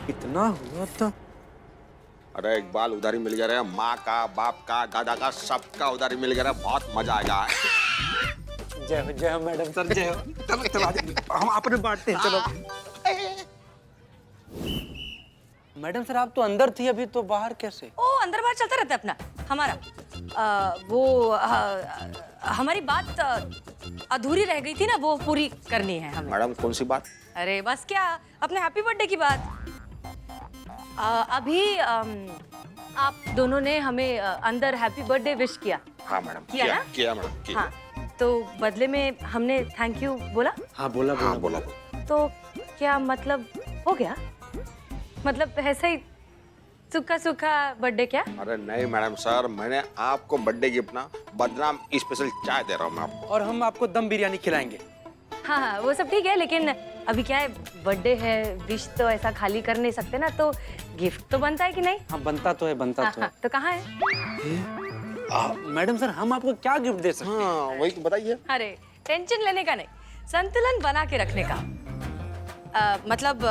इतना हुआ था। अरे इकबाल, उधारी मिल गया रे, माँ का, बाप का, दादा का, सबका उधारी मिल गया रे, बहुत मजा आएगा। जय हो मैडम सर, जय हो। चलो हम आपने बांटते हैं, चलो। मैडम सर, आप तो अंदर थी, अभी तो बाहर कैसे? ओ, अंदर बाहर चलता रहता है अपना हमारा। हमारी बात अधूरी रह गई थी ना, वो पूरी करनी है हमें। मैडम कौन सी बात? अरे बस क्या, अपने हैप्पी बर्थडे की बात। अभी आप दोनों ने हमें अंदर हैप्पी बर्थडे विश किया। हाँ मैडम, किया ना? किया मैडम, किया। हाँ, तो बदले में हमने थैंक यू बोला। हाँ बोला। तो क्या मतलब हो गया? मतलब ऐसे ही सूखा सूखा बर्थडे क्या? अरे नहीं मैडम सर, मैंने आपको बर्थडे गिफ्ट ना बदनाम स्पेशल चाय दे रहा हूँ मैं आपको। और हम आपको दम बिरयानी खिलाएंगे। हाँ, वो सब ठीक है, लेकिन अभी क्या है, बर्थडे है, विश तो ऐसा खाली कर नहीं सकते ना, तो गिफ्ट तो बनता है कि नहीं? हाँ बनता तो है, बनता तो है। तो कहाँ है? मैडम सर, हम आपको क्या गिफ्ट दे सकते हैं? हाँ वही तो बताइए। अरे टेंशन लेने का नहीं, संतुलन बना के रखने का। मतलब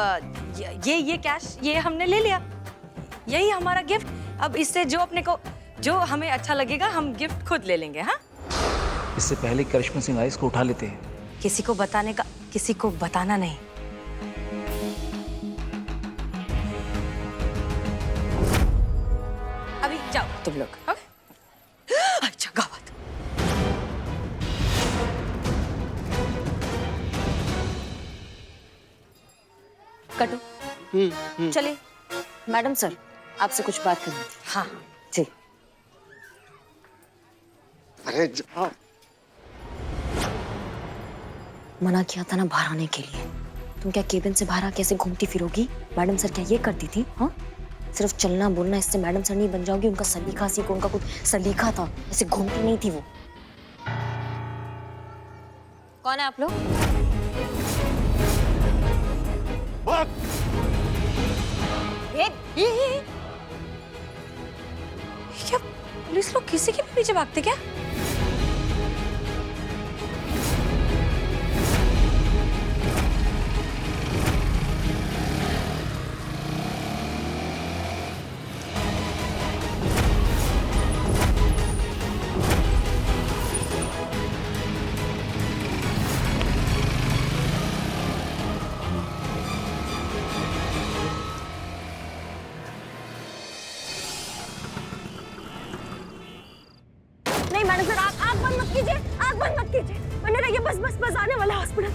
ये कैश ये हमने ले लिया, यही हमारा गिफ्ट। अब इससे जो हमें अच्छा लगेगा, हम गिफ्ट खुद ले लेंगे। हाँ, इससे पहले करिश्मा सिंह आई, इसको उठा लेते हैं। किसी को बताना नहीं। अभी जाओ तुम लोग। अच्छा गावत। कटो। चलिए। मैडम सर, आपसे कुछ बात करनी थी। हाँ जी। अरे मना किया था ना बाहर आने के लिए। तुम क्या केबिन से बाहर कैसे घूमती फिरोगी? मैडम सर क्या ये करती थी? हाँ, सिर्फ चलना बोलना इससे मैडम सर नहीं बन जाओगी। उनका सलीका सीखो, उनका कुछ सलीका था, ऐसे घूमती नहीं थी वो। कौन है आप लोग? क्या पुलिस लोग किसी के भी पीछे भागते क्या? नहीं मैडम सर, आग बंद मत कीजिए, आग बंद मत कीजिए, बने रहिए। बस आने वाला हॉस्पिटल।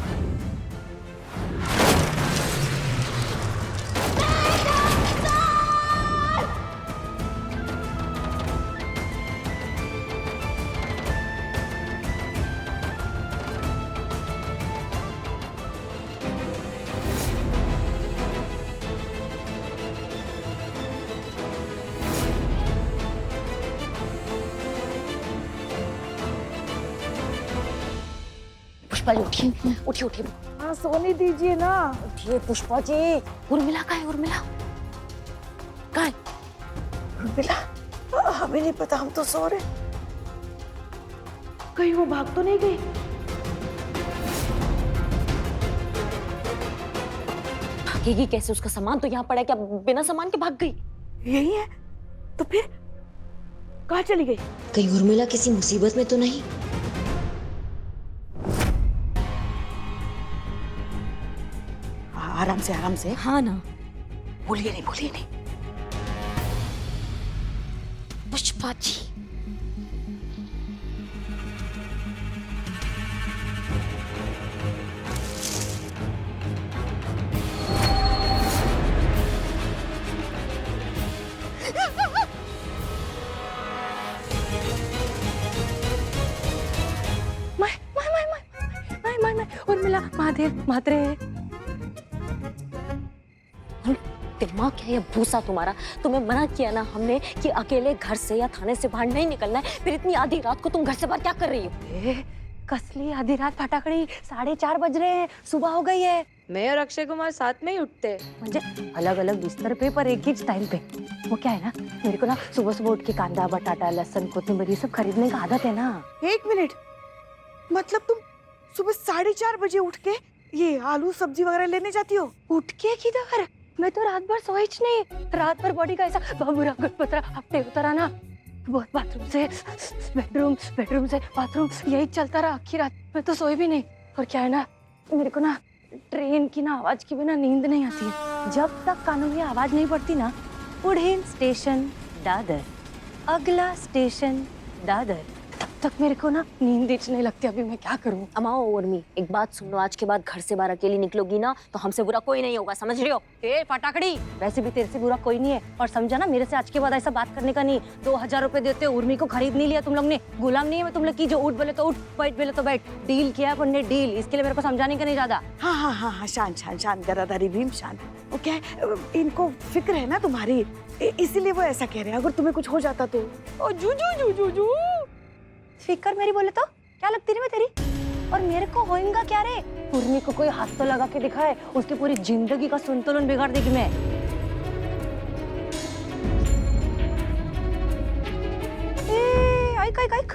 पुष्पा जी उठिए। हाँ सोने दीजिए ना। उठिए पुष्पा जी। उर्मिला कहाँ है? उर्मिला कहाँ है? उर्मिला, हमें नहीं पता, हम तो सो रहे। कहीं वो भाग तो नहीं गई? भागेगी कैसे? उसका सामान तो यहाँ पड़ा है, क्या बिना सामान के भाग गई? यही है तो फिर कहाँ चली गई? कहीं उर्मिला किसी मुसीबत में तो नहीं? आराम से। हाँ ना। बोलिए नहीं। पुष्पा जी, उर्मिला, महादेव मात्रे। दिमाग क्या है भूसा तुम्हारा? तुम्हें मना किया ना हमने कि अकेले घर से या थाने से बाहर नहीं निकलना है, फिर इतनी आधी रात को तुम घर से बाहर क्या कर रही हो? कसली आधी रात फटाकड़ी, 4:30 बज रहे हैं, सुबह हो गई है। मैं और अक्षय कुमार साथ में ही उठते, म्हणजे अलग अलग बिस्तर पे पर एक ही टाइम पे। वो क्या है ना, मेरे को ना सुबह सुबह उठ के कांदा, बटाटा, लहसुन, कोथिंबीर ये सब खरीदने का आदत है ना। 1 मिनट, मतलब तुम सुबह 4:30 बजे उठ के ये आलू सब्जी वगैरह लेने जाती हो? उठ के किधर? मैं तो रात भर सोईच नहीं, रात भर बॉडी का ऐसा बुरा गुटपतरा हफ्ते होता रहा ना, बहुत बाथरूम से बेडरूम, बेडरूम से बाथरूम, यही चलता रहा आखिर रात। मैं तो सोई भी नहीं। और क्या है ना, मेरे को ना ट्रेन की ना आवाज के बिना नींद नहीं आती है। जब तक कानों में आवाज नहीं पड़ती ना, पुढील स्टेशन दादर, अगला स्टेशन दादर, तब तक मेरे को ना नींद नहीं लगती। अभी मैं क्या करूं? अमाओ उर्मी, एक बात सुन लो, आज के बाद घर से बाहर अकेली निकलोगी ना तो हमसे बुरा कोई नहीं होगा, समझ रही हो? ए फटाकड़ी, वैसे भी तेरे से बुरा कोई नहीं है। और समझा ना, मेरे से आज के बाद ऐसा बात करने का नहीं। 2000 रुपए देते हो, उर्मी को खरीद नहीं लिया तुम लोग ने। गुलाम नहीं है मैं तुम लोग की, जो उठ बोले तो उठ, बैठ बोले तो बैठ। डील किया अपन ने, डील। इसके लिए मेरे को समझाने का नहीं ज्यादा। हाँ हाँ हाँ हाँ, शांत शांत शांत, गदाधारी भीम शांत। वो क्या है, इनको फिक्र है ना तुम्हारी, इसीलिए वो ऐसा कह रहे हैं। अगर तुम्हें कुछ हो जाता तो ओ जू जू जू जू जू। फिकर मेरी बोले तो क्या लगती रही मैं तेरी? और मेरे को होएगा क्या रे? उर्मी को कोई हाथ तो लगा के दिखाए, उसकी पूरी जिंदगी का संतुलन बिगाड़ देगी मैं। आइक आइक आइक,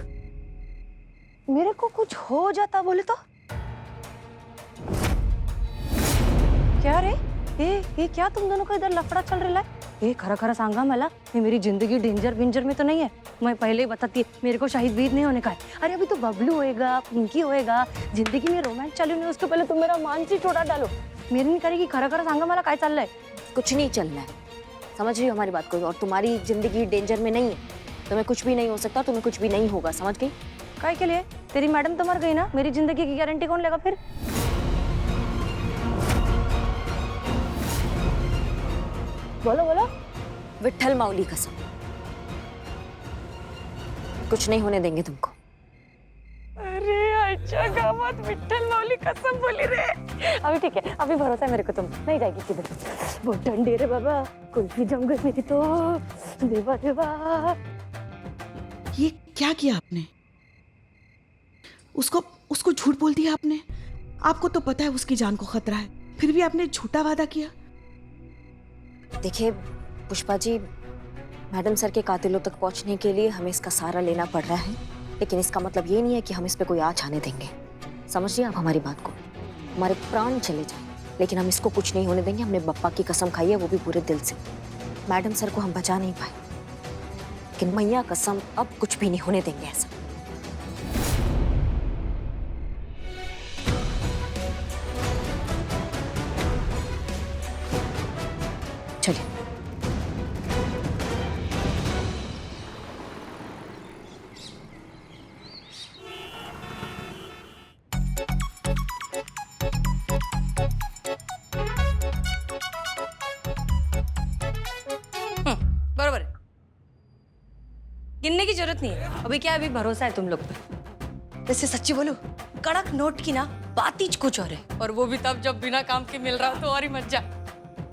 मेरे को कुछ हो जाता बोले तो क्या रे? ये क्या तुम दोनों का इधर लफड़ा चल रहा है? ये खरा खरा सांगा मला, ये मेरी जिंदगी डेंजर बिंजर में तो नहीं है। मैं पहले ही बताती है, मेरे को शाहिद बीद नहीं होने का है। अरे अभी तो बबलू होएगा, पिंकी होएगा, जिंदगी में रोमांस चालू नहीं, उसके पहले तुम मेरा मानसिक छोड़ा डालो। मेरी नहीं करेगी खरा खरा सांगा मला काय चल रहा है? कुछ नहीं चल रहा है, समझ रही हो हमारी बात को? और तुम्हारी जिंदगी डेंजर में नहीं है, तुम्हें कुछ भी नहीं हो सकता, तुम्हें कुछ भी नहीं होगा, समझ गई? काय के लिए? तेरी मैडम तो मर गई ना, मेरी जिंदगी की गारंटी कौन लेगा फिर? बोलो बोलो। विट्ठल माउली कसम, कुछ नहीं होने देंगे तुमको। अरे अच्छा गावात विट्ठल माऊली कसम बोली रे। अभी ठीक है, अभी भरोसा है मेरे को, तुम नहीं जाएगी किधर। बहुत ठंडी रे बाबा, कुल्फी जम गई मेरी तो। देवा देवा, ये क्या किया आपने? उसको झूठ बोल दिया आपने। आपको तो पता है उसकी जान को खतरा है, फिर भी आपने झूठा वादा किया। देखिए पुष्पा जी, मैडम सर के कातिलों तक पहुंचने के लिए हमें इसका सहारा लेना पड़ रहा है, लेकिन इसका मतलब ये नहीं है कि हम इस पे कोई आँच आने देंगे। समझिए आप हमारी बात को, हमारे प्राण चले जाए लेकिन हम इसको कुछ नहीं होने देंगे। हमने बप्पा की कसम खाई है, वो भी पूरे दिल से। मैडम सर को हम बचा नहीं पाए, लेकिन मैया कसम अब कुछ भी नहीं होने देंगे ऐसा। चलिए। बरोबर है, गिनने की जरूरत नहीं है। अभी क्या, अभी भरोसा है तुम लोग पे। वैसे सच्ची बोलूं, कड़क नोट की ना बात ही कुछ और है, और वो भी तब जब बिना काम के मिल रहा हो तो और ही मजा।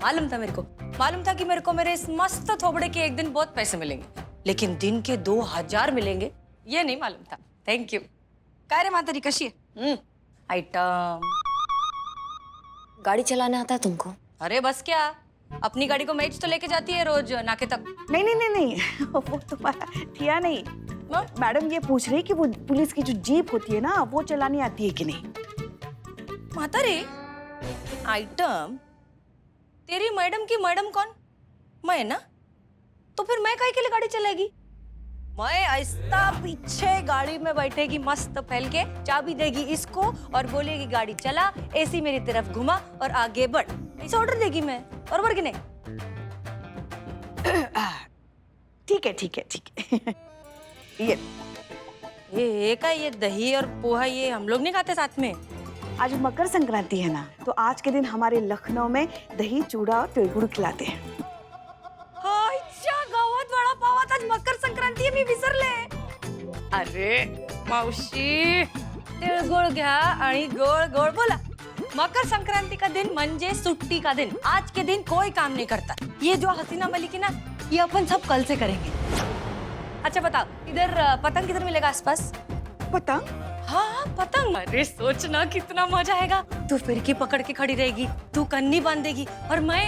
मालूम था मेरे को, मालूम था कि मेरे को मेरे इस मस्त थोबड़े के एक दिन बहुत पैसे मिलेंगे, लेकिन दिन के 2000 मिलेंगे ये नहीं मालूम था। Thank you. काय रे मातारी, कशी है? आइटम। गाड़ी चलाना आता है तुमको? अरे बस क्या, अपनी गाड़ी को मैच तो लेके जाती है रोज नाके तक। नहीं नहीं नहीं नहीं, वो तुम्हारा किया नहीं। मैडम ये पूछ रही कि वो पुलिस की जो जीप होती है ना, वो चलानी आती है कि नहीं। माता रे, आइटम, तेरी मैडम की मैडम कौन? मैं ना, तो फिर मैं काहे के लिए गाड़ी चलाएगी? मैं ऐसा पीछे गाड़ी में बैठेगी मस्त फैल के, चाबी देगी इसको और बोलेगी गाड़ी चला, एसी मेरी तरफ घुमा और आगे बढ़, ऐसा ऑर्डर देगी मैं। बरोबर कि नहीं? ठीक है ठीक है ठीक है। ये का ये दही और पोहा ये हम लोग नहीं खाते साथ में? आज मकर संक्रांति है ना, तो आज के दिन हमारे लखनऊ में दही चूड़ा और तिळगुळ खिलाते हैं। अच्छा, गावात वडा पावात आज मकर संक्रांती आहे, मी विसरले। अरे मावशी, तिळगुळ घ्या आणि गोळ गोळ बोला। मकर संक्रांति का दिन मंजे छुट्टी का दिन, आज के दिन कोई काम नहीं करता। ये जो हसीना मलिक है ना, ये अपन सब कल से करेंगे। अच्छा बताओ, इधर पतंग किधर मिलेगा आसपास? पतंग? हाँ पतंग। अरे सोचना कितना मजा आएगा। तू फिरकी पकड़ के खड़ी रहेगी, तू कन्नी बांधेगी और मैं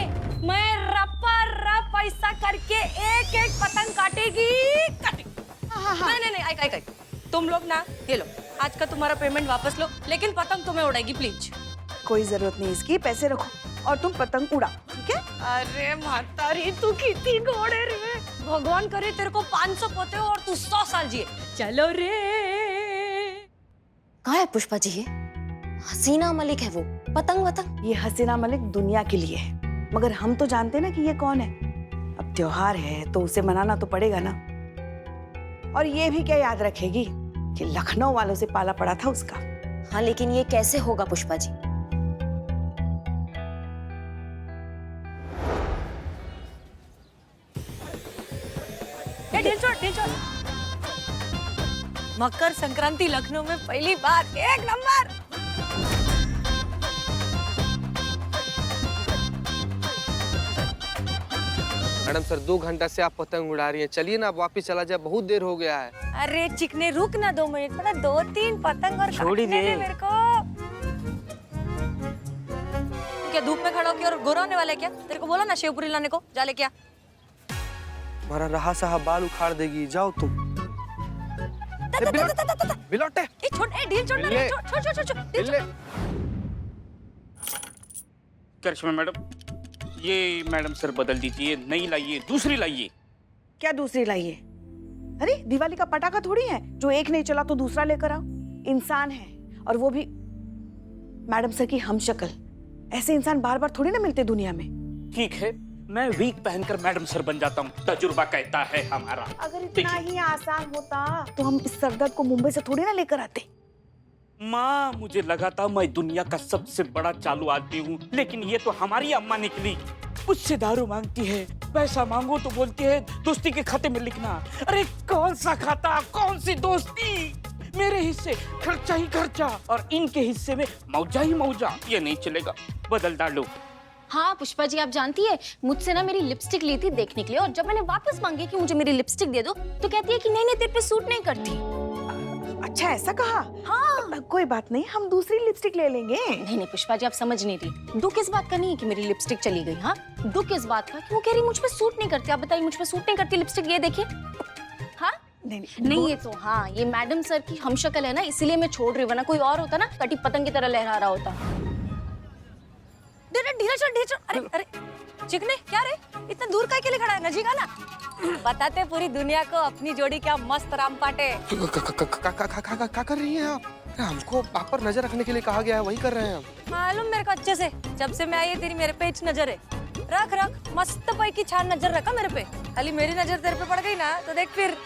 रपा रप पैसा करके एक एक पतंग काटेगी। नहीं, आइक, तुम लोग ना, ये लो, आज का तुम्हारा पेमेंट वापस लो, लेकिन पतंग तुम्हें उड़ाएगी प्लीज। कोई जरूरत नहीं इसकी, पैसे रखो और तुम पतंग उड़ाओ, ठीक ओके? अरे मातारी तू कितनी घोड़े रे, भगवान करे तेरे को 500 पोते हो और तू 100 साल जिए। चलो रे। कहाँ है पुष्पा जी ये? हसीना मलिक है वो, पतंग वतंग। ये हसीना मलिक दुनिया के लिए है, मगर हम तो जानते ना कि ये कौन है। अब त्योहार है तो उसे मनाना तो पड़ेगा ना। और ये भी क्या याद रखेगी कि लखनऊ वालों से पाला पड़ा था उसका। हाँ लेकिन ये कैसे होगा पुष्पा जी? ढील छोड़, ढील छोड़। मकर संक्रांति लखनऊ में पहली बार 1 नंबर। मैडम सर 2 घंटा से आप पतंग उड़ा रही हैं, चलिए ना आप वापस चला जाए, बहुत देर हो गया है। अरे चिकने रुक ना 2 मिनट, पता 2-3 पतंग और छोड़ी काटने दे। दे मेरे को। क्या धूप में खड़ा होके और गोरा होने वाला है क्या? तेरे को बोला ना शेवपुरी लाने को, जा ले क्या? हमारा रहा साहब बाल उखाड़ देगी, जाओ तुम। बिलोटे। ए छोड़, ए ढील छोड़ ना रे, छोड़, ढील छोड़। करिश्मा मैडम, ये मैडम सर बदल दीजिए, नई लाइए, दूसरी लाइए। क्या दूसरी लाइए? अरे दिवाली का पटाखा थोड़ी है जो एक नहीं चला तो दूसरा लेकर आओ। इंसान है, और वो भी मैडम सर की हमशक्ल। ऐसे इंसान बार बार थोड़ी ना मिलते दुनिया में। ठीक है, मैं वीक पहनकर मैडम सर बन जाता हूँ, तजुर्बा कहता है हमारा। अगर इतना ही आसान होता तो हम इस सरदर्द को मुंबई से थोड़ी ना लेकर आते। माँ, मुझे लगा था मैं दुनिया का सबसे बड़ा चालू आदमी हूँ, लेकिन ये तो हमारी अम्मा निकली। मुझसे दारू मांगती है, पैसा मांगो तो बोलती है दोस्ती के खाते में लिखना। अरे कौन सा खाता, कौन सी दोस्ती? मेरे हिस्से खर्चा ही खर्चा और इनके हिस्से में मौजा ही मौजा। ये नहीं चलेगा, बदल डालो। हाँ पुष्पा जी, आप जानती है मुझसे ना मेरी लिपस्टिक ली थी देखने के लिए, और जब मैंने वापस मांगी कि मुझे मेरी लिपस्टिक दे दो तो कहती है कि नहीं नहीं तेरे पे सूट नहीं करती। अच्छा ऐसा कहा? हाँ। कोई बात नहीं, हम दूसरी लिपस्टिक ले लेंगे। नहीं नहीं पुष्पा जी, आप समझ नहीं रही। दुख इस बात का नहीं है कि मेरी लिपस्टिक चली गई। हाँ, दुख इस बात का कि वो कह रही मुझ पे सूट नहीं करती। आप बताइए, मुझ पे सूट नहीं करती लिपस्टिक, ये देखिए। हाँ नहीं, ये तो हाँ ये मैडम सर की हमशक्ल है ना, इसीलिए मैं छोड़ रही हूँ, वरना कोई और होता ना कटी पतंग की तरह लहरा रहा होता। ढीला छोड़। अरे अरे चिकने, क्या रे इतना दूर काहे के लिए खड़ा है? नजीक ना, बताते पूरी दुनिया को अपनी जोड़ी क्या मस्त रामपाटे। क्या कर रही हैं आप? हमको आप पर नजर रखने के लिए कहा गया है, वही कर रहे हैं हम। मालूम मेरे को अच्छे से, जब से मैं आई है तेरी मेरे पे इच नजर है। रख मस्त पाई की छान नजर रखा मेरे पे। खाली मेरी नजर तेरे पे पड़ गई ना तो देख फिर।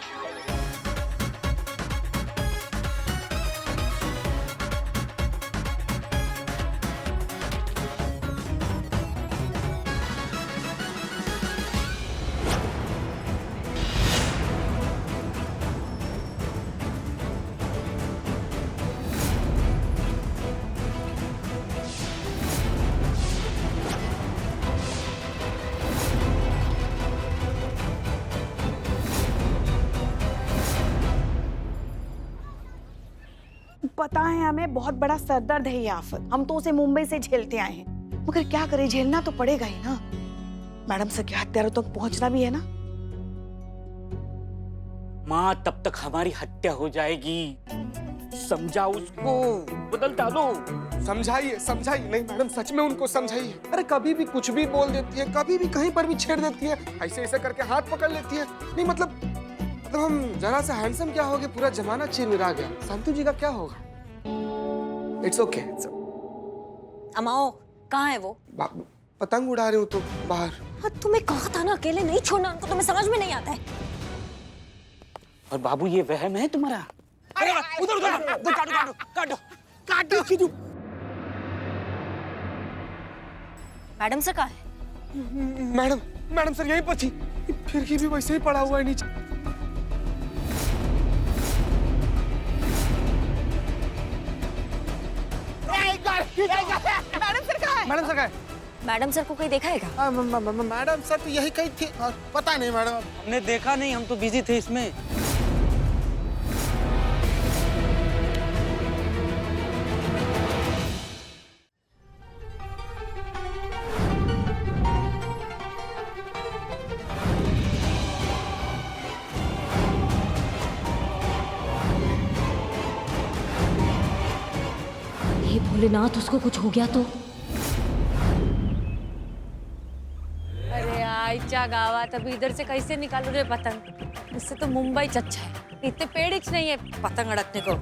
पता है हमें बहुत बड़ा सरदर्द है ये आफत, हम तो उसे मुंबई से झेलते आए हैं, मगर क्या करें, झेलना तो पड़ेगा ही ना। मैडम सर के हत्यारों तक पहुंचना भी है ना। माँ, तब तक हमारी हत्या हो जाएगी। समझाओ उसको, बदल डालो। समझाइए नहीं मैडम, सच में उनको समझाइए। अरे कभी भी कुछ भी बोल देती है, कभी भी कहीं पर भी छेड़ देती है, ऐसे करके हाथ पकड़ लेती है। नहीं मतलब हम जरा सा हैंडसम क्या हो गए, पूरा जमाना चिरमिरा गया। संतू जी का क्या होगा? It's okay. अमाओ, कहाँ है वो? पतंग उड़ा रही हूँ तो बाहर। हाँ, तुम्हें कहा था ना अकेले नहीं छोड़ना उनको, तुम्हें समझ में नहीं आता है। और बाबू, ये वहम है तुम्हारा? अरे उधर काटो। मैडम सर कहाँ है? मैडम सर यहीं पर थी, फिर भी वैसे ही पड़ा हुआ है नीचे। मैडम सर कहाँ है? मैडम सर को कोई देखा है क्या? मैडम सर तो यही कही थी, पता नहीं मैडम। हमने देखा नहीं, हम तो बिजी थे इसमें। हे भोलेनाथ, उसको कुछ हो गया तो? कच्चा गावात अभी इधर से कैसे निकालू रे पतंग? इससे तो मुंबई अच्छा है, इतने पेड़ ही नहीं है पतंग अड़कने को।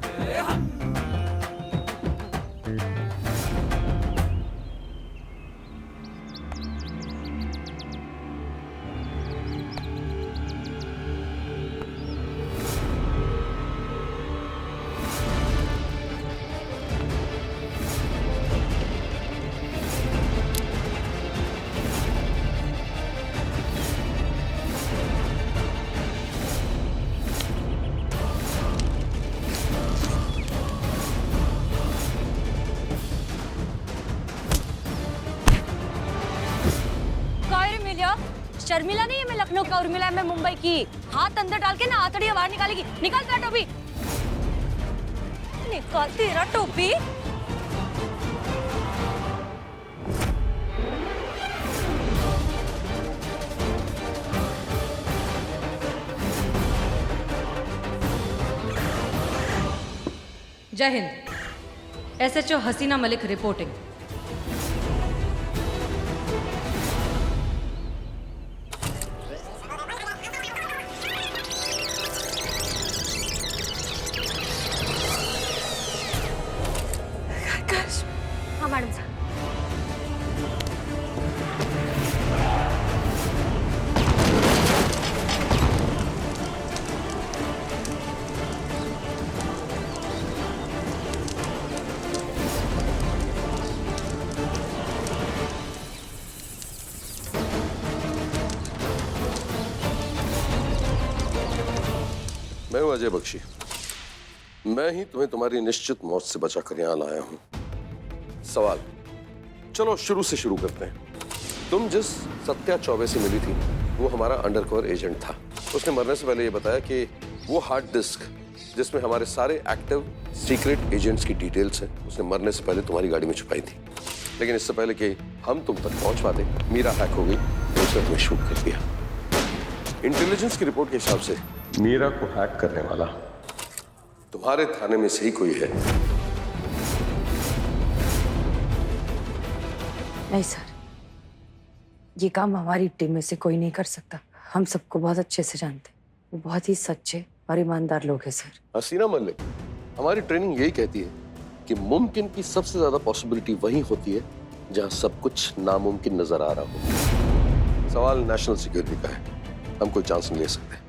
शर्मिला नहीं है मैं लखनऊ का, उर्मिला है मैं मुंबई की। हाथ अंदर डाल के ना आतड़ियां बाहर निकालेगी। निकाल तेरा टोपी, निकाल तेरा टोपी। जय हिंद। एसएचओ हसीना मलिक रिपोर्टिंग। हाँ मैडम साहब। मैं हूं अजय बख्शी। मैं ही तुम्हें तुम्हारी निश्चित मौत से बचाकर यहां लाया हूं। सवाल, चलो शुरू से शुरू करते हैं। तुम जिस सत्या चौबे से मिली थी वो हमारा अंडरकवर एजेंट था। उसने मरने से पहले ये बताया कि वो हार्ड डिस्क जिसमें हमारे सारे एक्टिव सीक्रेट एजेंट्स की डिटेल्स हैं उसने मरने से पहले तुम्हारी गाड़ी में छुपाई थी। लेकिन इससे पहले कि हम तुम तक पहुंच पाते मीरा हैक हो गई, उसने तुम्हें शूट कर दिया। इंटेलिजेंस की रिपोर्ट के हिसाब से मीरा को हैक करने वाला तुम्हारे थाने में से ही कोई है। नहीं सर, ये काम हमारी टीम में से कोई नहीं कर सकता। हम सबको बहुत अच्छे से जानते हैं। वो बहुत ही सच्चे और ईमानदार लोग हैं सर। हसीना मलिक, हमारी ट्रेनिंग यही कहती है कि मुमकिन की सबसे ज्यादा पॉसिबिलिटी वहीं होती है जहां सब कुछ नामुमकिन नजर आ रहा हो। सवाल नेशनल सिक्योरिटी का है, हम कोई चांस नहीं ले सकते।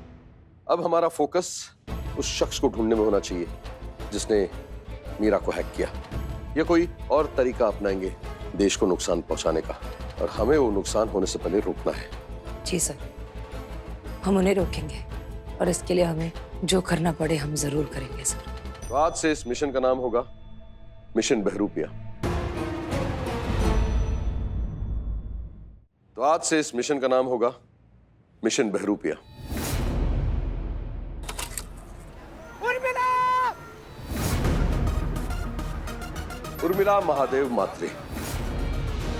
अब हमारा फोकस उस शख्स को ढूंढने में होना चाहिए जिसने मीरा को हैक किया, या कोई और तरीका अपनाएंगे देश को नुकसान पहुंचाने का, और हमें वो नुकसान होने से पहले रोकना है। जी सर, हम उन्हें रोकेंगे और इसके लिए हमें जो करना पड़े हम जरूर करेंगे सर। तो आज से इस मिशन का नाम होगा मिशन बहरूपिया। तो आज से इस मिशन का नाम होगा मिशन बहरूपिया। उर्मिला महादेव मात्रे,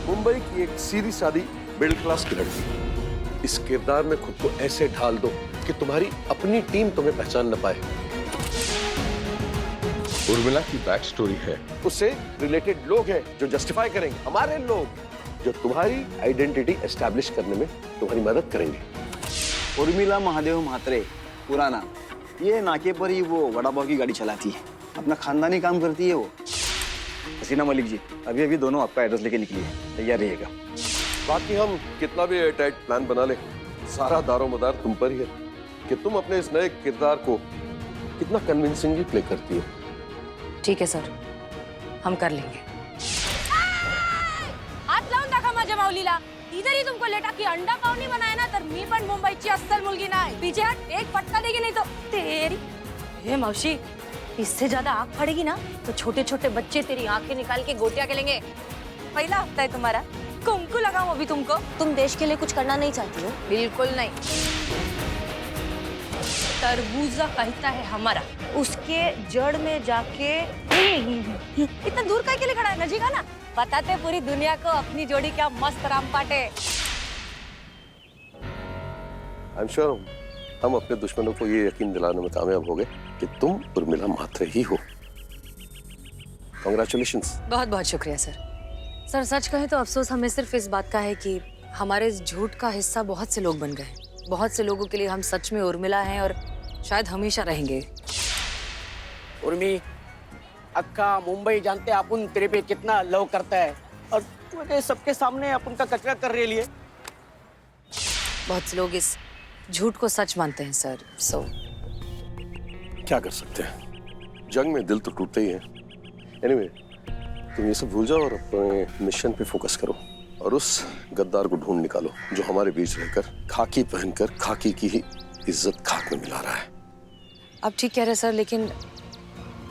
मुंबई की एक सीधी सादी मिडिल क्लास की लड़की। इस किरदार में खुद को ऐसे ढाल दो कि तुम्हारी अपनी टीम तुम्हें पहचान न पाए। उर्मिला की बैक स्टोरी है, उससे रिलेटेड लोग हैं जो जस्टिफाई करेंगे, हमारे लोग जो तुम्हारी आइडेंटिटी एस्टैब्लिश करने में तुम्हारी मदद करेंगे। उर्मिला महादेव म्हात्रे पूरा नाम। ये नाके पर ही वो वड़ा पाव की गाड़ी चलाती है, अपना खानदानी काम करती है वो। हसीना मलिक जी, अभी अभी दोनों आपका एड्रेस लेके निकली है, तैयार रहिएगा। बाकी हम कितना भी एयरटाइट प्लान बना ले, सारा दारोमदार तुम पर ही है कि तुम अपने इस नए किरदार को कितना कन्विंसिंगली प्ले करती हो। ठीक है सर, हम कर लेंगे। हात लावून दाखवा माझ्या माऊलीला। इधर ही तुमको लेटा की अंडा पावनी बनाया ना, तर मी पण मुंबईची अस्सल मुलगी नाही। पीछे हट, एक फटका देगी नहीं तो तेरी। हे मौसी, इससे ज्यादा आग पड़ेगी ना तो छोटे छोटे बच्चे तेरी आंखें निकाल के गोटियां खेलेंगे। पहला हफ्ता है तुम्हारा, कुमकु लगाऊं अभी तुमको। तुम देश के लिए कुछ करना नहीं चाहती हो? बिल्कुल नहीं। तरबूजा कहता है हमारा, उसके जड़ में जाके इतना दूर काहे के लिए खड़ा है? नजीक ना, बताते पूरी दुनिया को अपनी जोड़ी क्या मस्त रामपाट है। आई एम श्योर हम अपने दुश्मनों को ये यकीन दिलाने में कामयाब हो गए कि तुम उर्मिला म्हात्रे ही हो। कांग्रेचुलेशंस। बहुत बहुत शुक्रिया सर। सर सच कहें तो अफसोस हमें सिर्फ इस बात का है कि हमारे इस झूठ का हिस्सा बहुत से लोग बन गए। बहुत से लोगों के लिए हम सच में उर्मिला हैं और शायद हमेशा रहेंगे। उर्मी, अक्का मुंबई जानते अपन तेरे पे कितना लव करता है और तूने सबके सामने अपन का कचरा कर रही है। बहुत से लोग इस झूठ को सच मानते हैं सर। सो क्या कर सकते हैं, जंग में दिल तो टूटते ही है। एनीवे, तुम ये सब भूल जाओ और अपने मिशन पे फोकस करो और उस गद्दार को ढूंढ निकालो जो हमारे बीच रहकर खाकी पहनकर खाकी की ही इज्जत खाक में मिला रहा है। आप ठीक कह रहे हैं सर, लेकिन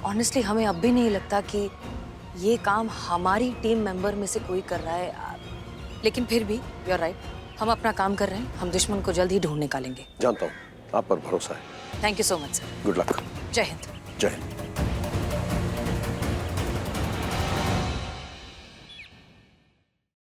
ऑनेस्टली हमें अब भी नहीं लगता कि ये काम हमारी टीम मेंबर में से कोई कर रहा है। लेकिन फिर भी यू आर राइट, हम अपना काम कर रहे हैं। हम दुश्मन को जल्द ही ढूंढ निकालेंगे। जानता हूँ, आप पर भरोसा है। Thank you so much sir. Good luck. जय हिंद। जय हिंद।